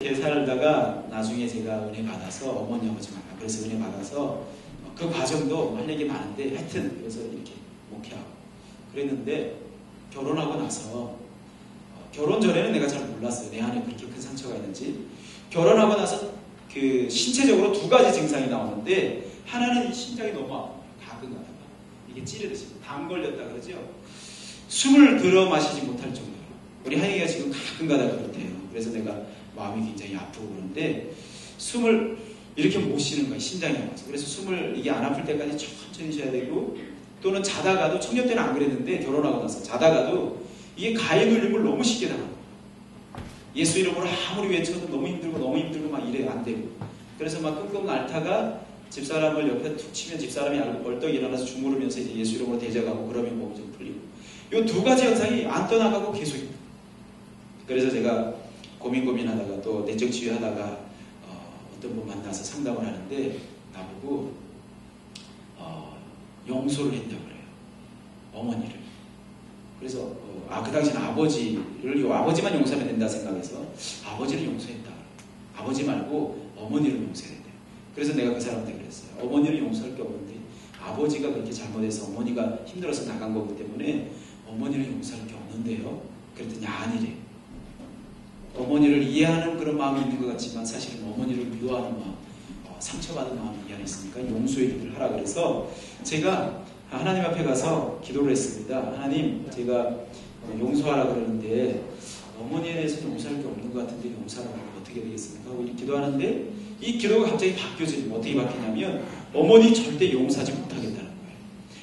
이렇게 살다가 나중에 제가 은혜 받아서 어머니 아버지 만나 그래서 은혜 받아서 그 과정도 할 얘기 많은데 하여튼 그래서 이렇게 목회하고 그랬는데 결혼하고 나서 결혼 전에는 내가 잘 몰랐어요. 내 안에 그렇게 큰 상처가 있는지. 결혼하고 나서 그 신체적으로 두 가지 증상이 나오는데 하나는 이 심장이 너무 아파요. 가끔 가다가 이게 찌르듯이 담 걸렸다 그러죠. 숨을 들어 마시지 못할 정도로. 우리 하영이가 지금 가끔 가다가 그렇대요. 그래서 내가 마음이 굉장히 아프고 그런데 숨을 이렇게 못 쉬는 거예요. 심장이 아파서. 그래서 숨을 이게 안 아플 때까지 천천히 쉬어야 되고 또는 자다가도 청년 때는 안 그랬는데 결혼하고 나서 자다가도 이게 가해 눌림을 너무 쉽게 당하고 예수 이름으로 아무리 외쳐도 너무 힘들고 막 이래 안 되고 그래서 막 끙끙 앓다가 집사람을 옆에 툭 치면 집사람이 알고 벌떡 일어나서 주무르면서 이제 예수 이름으로 대적하고 그러면 몸이 좀 풀리고 이 두 가지 현상이 안 떠나가고 계속 있고 그래서 제가 고민하다가 또 내적 치유하다가 어떤 분 만나서 상담을 하는데 나보고 용서를 했다고 그래요. 어머니를. 그래서 그 당시는 아버지만 용서하면 된다 생각해서 아버지를 용서했다. 아버지 말고 어머니를 용서해야 돼. 그래서 내가 그 사람한테 그랬어요. 어머니를 용서할 게 없는데 아버지가 그렇게 잘못해서 어머니가 힘들어서 나간 거기 때문에 어머니를 용서할 게 없는데요. 그랬더니 아니래. 어머니를 이해하는 그런 마음이 있는 것 같지만 사실은 어머니를 미워하는 마음, 상처받은 마음이 이 안에 있으니까 용서의 기도를 하라 그래서 제가 하나님 앞에 가서 기도를 했습니다. 하나님, 제가 용서하라 그러는데 어머니에 대해서 용서할 게 없는 것 같은데 용서하라고 하면 어떻게 되겠습니까? 하고 기도하는데 이 기도가 갑자기 바뀌어지면 어떻게 바뀌냐면 어머니 절대 용서하지 못하겠다는 거예요.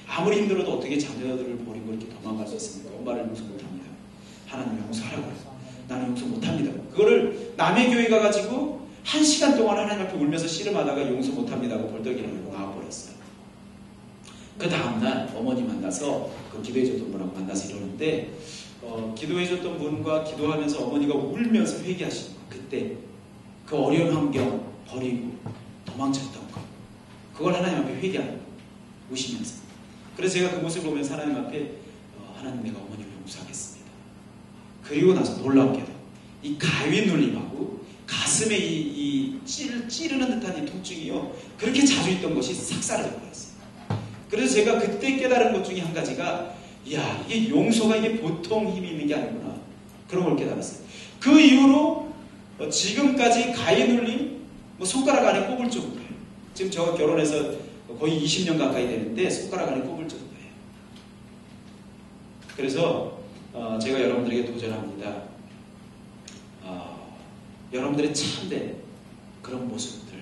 아무리 힘들어도 어떻게 자녀들을 버리고 이렇게 도망갈 수 있습니까? 엄마를 용서 못합니다. 하나님 용서하라고 해요. 나는 용서 못합니다. 그거를 남의 교회 가가지고 1시간 동안 하나님 앞에 울면서 씨름하다가 용서 못합니다 하고 벌떡 일어나고 나와버렸어요. 그 다음날 어머니 만나서 그 기도해줬던 분하고 만나서 이러는데 기도해줬던 분과 기도하면서 어머니가 울면서 회개하시는 거예요. 그때 그 어려운 환경 버리고 도망쳤던 거 그걸 하나님 앞에 회개하는 거예요. 우시면서. 그래서 제가 그 모습을 보면서 하나님 앞에 하나님 내가 어머니를 용서하겠습니다. 그리고 나서 놀랍게도 이 가위 눌림하고 가슴에 이 찌르는 듯한 이 통증이요 그렇게 자주 있던 것이 싹 사라져 버렸어요. 그래서 제가 그때 깨달은 것 중에 한 가지가 이야 이게 용서가 이게 보통 힘이 있는 게 아니구나 그런 걸 깨달았어요. 그 이후로 지금까지 가위 눌림 손가락 안에 꼽을 정도예요. 지금 저가 결혼해서 거의 20년 가까이 되는데 손가락 안에 꼽을 정도예요. 그래서 제가 여러분들에게 도전합니다. 여러분들의 참된 그런 모습들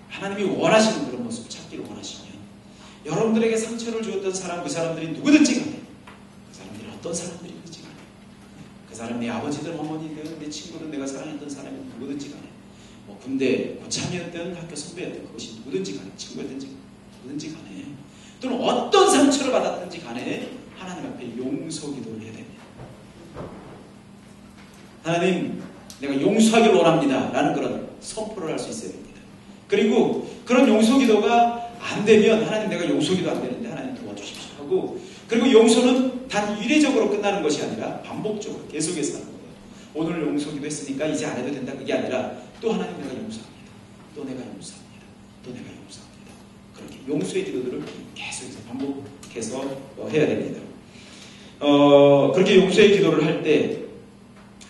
하나님이 원하시는 그런 모습을 찾기를 원하시면 여러분들에게 상처를 주었던 사람 그 사람들이 누구든지 간에 그 사람들이 어떤 사람들이든지 간에 그 사람 내 아버지든 어머니든 내 친구든 내가 사랑했던 사람이 누구든지 간에 뭐 군대 고참이었든 학교 선배였든 그것이 누구든지 간에 친구였든지 누구든지 간에 또는 어떤 상처를 받았든지 간에 하나님 앞에 용서 기도를 해야 됩니다. 하나님 내가 용서하길 원합니다 라는 그런 선포를 할 수 있어야 됩니다. 그리고 그런 용서 기도가 안 되면 하나님 내가 용서 기도 안 되는데 하나님 도와주십시오 하고 그리고 용서는 단 이례적으로 끝나는 것이 아니라 반복적으로 계속해서 하는 거예요. 오늘 용서 기도 했으니까 이제 안 해도 된다 그게 아니라 또 하나님 내가 용서합니다. 또 내가 용서합니다. 또 내가 용서합니다. 그렇게 용서의 기도들을 계속해서 반복해서 해야 됩니다. 그렇게 용서의 기도를 할 때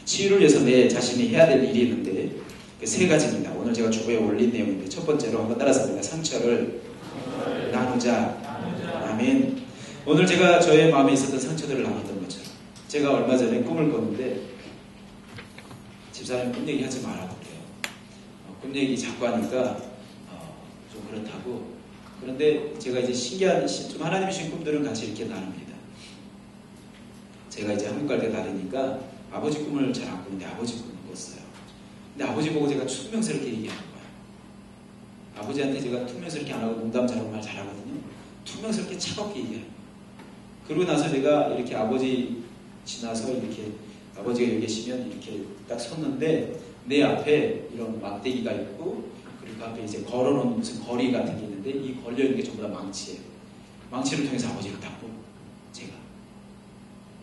치유를 위해서 내 자신이 해야 될 일이 있는데 그 세 가지입니다. 오늘 제가 주보에 올린 내용인데 첫 번째로 한번 따라서 봅니다. 상처를 나누자. 아멘. 오늘 제가 저의 마음에 있었던 상처들을 나눴던 것처럼 제가 얼마 전에 꿈을 꿨는데 집사람이 꿈 얘기하지 말라고 그래요. 꿈 얘기 자꾸 하니까 좀 그렇다고. 그런데 제가 이제 신기한 좀 하나님이 주신 꿈들은 같이 이렇게 나눕니다. 제가 이제 한국 갈 때 다르니까 아버지 꿈을 잘 안 꾸는데 아버지 꿈을 꿨어요. 근데 아버지 보고 제가 퉁명스럽게 얘기하는 거예요. 아버지한테 제가 퉁명스럽게 안 하고 농담 잘하고 말 잘하거든요. 퉁명스럽게 차갑게 얘기해요. 그러고 나서 제가 이렇게 아버지 지나서 이렇게 아버지가 여기 계시면 이렇게 딱 섰는데 내 앞에 이런 막대기가 있고 그리고 그 앞에 이제 걸어놓은 무슨 거리 같은 게 있는데 이 걸려있는 게 전부 다 망치예요. 망치를 통해서 아버지를 딱 보고 제가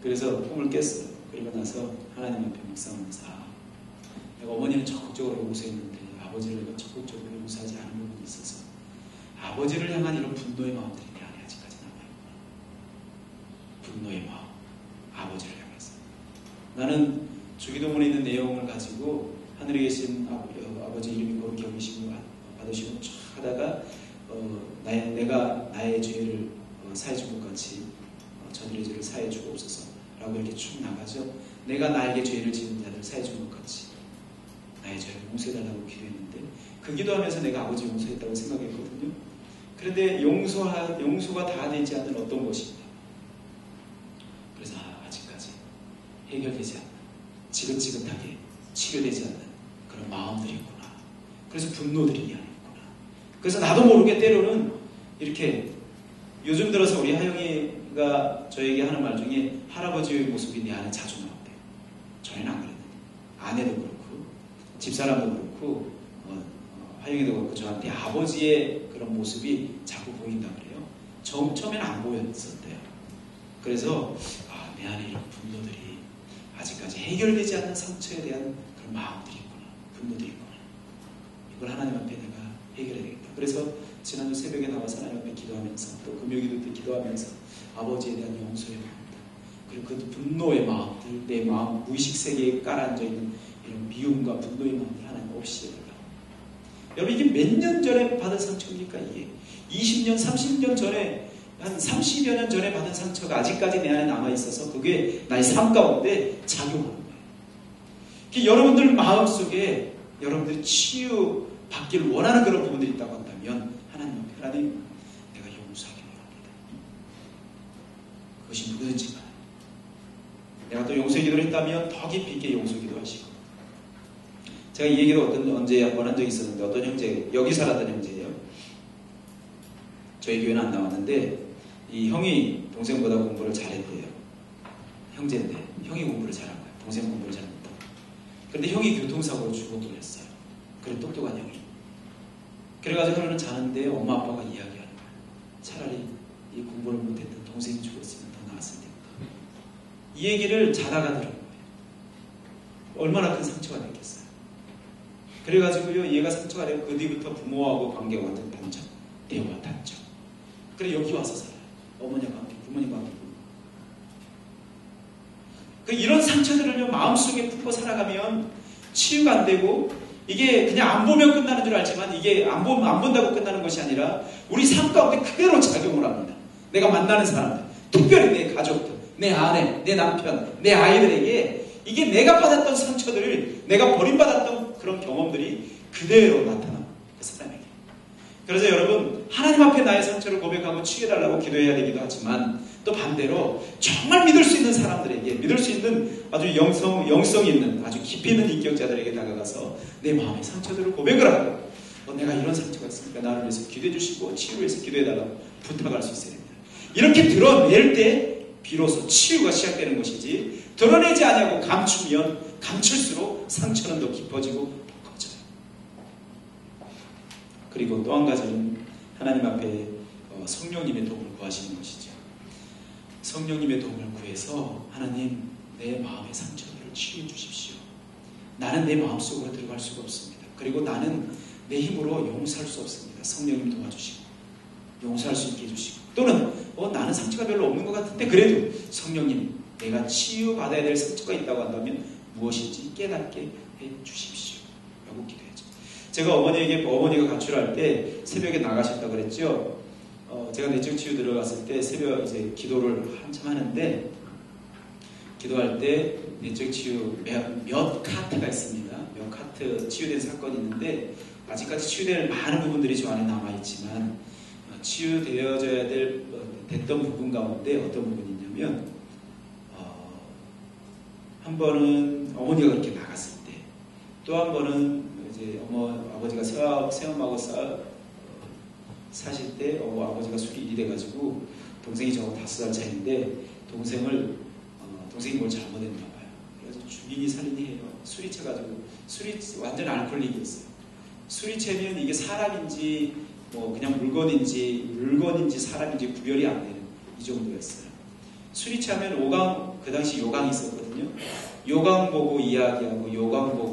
그래서 꿈을 깼어요. 그리고 나서 하나님 앞에 묵상하면서 내가 어머니는 적극적으로 용서했는데 아버지를 내가 적극적으로 용서하지 않은 부분이 있어서 아버지를 향한 이런 분노의 마음들이 내 안에 아직까지 남아있구나. 분노의 마음, 아버지를 향해서. 나는 주기도문에 있는 내용을 가지고 하늘에 계신 아버지 이름이 거룩히 여기시고 받으시고 쭉 하다가 내가 나의 죄를 사해준 것 같이 저들의 죄를 사해 주옵소서 라고 이렇게 쭉 나가죠. 내가 나에게 죄를 지은 자들 사해준 것 같이 나의 죄를 용서해달라고 기도했는데 그 기도하면서 내가 아버지 용서했다고 생각했거든요. 그런데 용서가 다 되지 않는 어떤 것입니다. 그래서 아직까지 해결되지 않는 지긋지긋하게 치료되지 않는 그런 마음들이 있구나. 그래서 분노들이 이 안에 있구나. 그래서 나도 모르게 때로는 이렇게 요즘 들어서 우리 하영이가 저에게 하는 말 중에 할아버지의 모습이 내 안에 자주 나온대요. 전에는 안 그랬는데 아내도 그렇고 집사람도 그렇고 하영이도 그렇고 저한테 아버지의 그런 모습이 자꾸 보인다 그래요. 처음에는 안 보였었대요. 그래서 내 안에 이런 분노들이 아직까지 해결되지 않는 상처에 대한 그런 마음들이 있구나. 분노들이 있구나. 이걸 하나님 앞에 내가 해결해야 되겠다. 그래서 지난주 새벽에 나와서 하나님 앞에 기도하면서 또 금요기도 때 기도하면서 아버지에 대한 용서의 마음들 그리고 그 분노의 마음들 내 마음 무의식 세계에 깔아앉아 있는 이런 미움과 분노의 마음들 하나님 없이해달라고. 여러분 이게 몇 년 전에 받은 상처입니까? 이게 20년 30년 전에 한 30여 년 전에 받은 상처가 아직까지 내 안에 남아있어서 그게 나의 삶 가운데 작용하는 거예요. 여러분들 마음속에 여러분들이 치유받기를 원하는 그런 부분들이 있다고 한다면 하나님 내가 용서하기 원합니다. 그것이 누구든지 간에 내가 또 용서의 기도를 했다면 더 깊이 있게 용서 기도하시고 제가 이 얘기도 언제 한번 한 적이 있었는데 어떤 형제 여기 살았던 형제예요. 저희 교회는 안 나왔는데 이 형이 동생보다 공부를 잘했대요. 형제인데 형이 공부를 잘한 거예요. 동생 공부를 잘 못하고. 그런데 형이 교통사고로 죽어도 했어요. 그래 똑똑한 형이. 그래가지고 하루는 자는데 엄마 아빠가 이야기하는 거예요. 차라리 이 공부를 못했던 동생이 죽었으면 더 나았을 텐데. 이 얘기를 자다가 들은 거예요. 얼마나 큰 상처가 됐겠어요. 그래가지고요 얘가 상처가 되고 그 뒤부터 부모하고 관계가 완전 단절. 대화 단절. 그래 여기 와서 살아요. 어머니와 함께 부모님과 함께. 이런 상처들을 마음속에 품고 살아가면 치유가 안 되고 이게 그냥 안 보면 끝나는 줄 알지만 이게 안 본다고 끝나는 것이 아니라 우리 삶 가운데 그대로 작용을 합니다. 내가 만나는 사람들, 특별히 내 가족들, 내 아내, 내 남편, 내 아이들에게 이게 내가 받았던 상처들을 내가 버림받았던 그런 경험들이 그대로 나타납니다. 그 사람에게. 그래서 여러분 하나님 앞에 나의 상처를 고백하고 치유해달라고 기도해야 되기도 하지만 또 반대로 정말 믿을 수 있는 사람들에게 믿을 수 있는 아주 영성 있는 아주 깊이 있는 인격자들에게 다가가서 내 마음의 상처들을 고백을 하고 내가 이런 상처가 있으니까 나를 위해서 기도해 주시고 치유를 위해서 기도해달라고 부탁할 수 있어야 됩니다. 이렇게 드러낼 때 비로소 치유가 시작되는 것이지 드러내지 아니하고 감추면 감출수록 상처는 더 깊어지고 더 커져요. 그리고 또 한 가지는 하나님 앞에 성령님의 도움을 구하시는 것이죠. 성령님의 도움을 구해서 하나님 내 마음의 상처들을 치유해 주십시오. 나는 내 마음속으로 들어갈 수가 없습니다. 그리고 나는 내 힘으로 용서할 수 없습니다. 성령님 도와주시고 용서할 수 있게 해주시고 또는 나는 상처가 별로 없는 것 같은데 그래도 성령님 내가 치유받아야 될 상처가 있다고 한다면 무엇인지 깨닫게 해주십시오 라고 기도했죠. 제가 어머니가 가출할 때 새벽에 나가셨다고 그랬죠. 제가 내적 치유 들어갔을 때 새벽 이제 기도를 한참 하는데 기도할 때 내적 치유 몇 카트가 있습니다. 몇 카트 치유된 사건이 있는데 아직까지 치유될 많은 부분들이 저 안에 남아있지만 치유되어져야 됐던 부분 가운데 어떤 부분이 있냐면 한 번은 어머니가 그렇게 나갔을 때 또 한 번은 이제 아버지가 새엄마하고 사실 때 아버지가 술이 일이 돼가지고 동생이 저하고 5살 차이인데 동생이 뭘 잘못했나 봐요. 그래서 죽이니 살리니 해요. 술이 채가지고 술이 완전 알코올릭이었어요. 술이 채면 이게 사람인지 그냥 물건인지 사람인지 구별이 안 되는 이 정도였어요. 술이 차면 그 당시 요강이 있었거든요. 요강 보고 이야기하고 요강 보고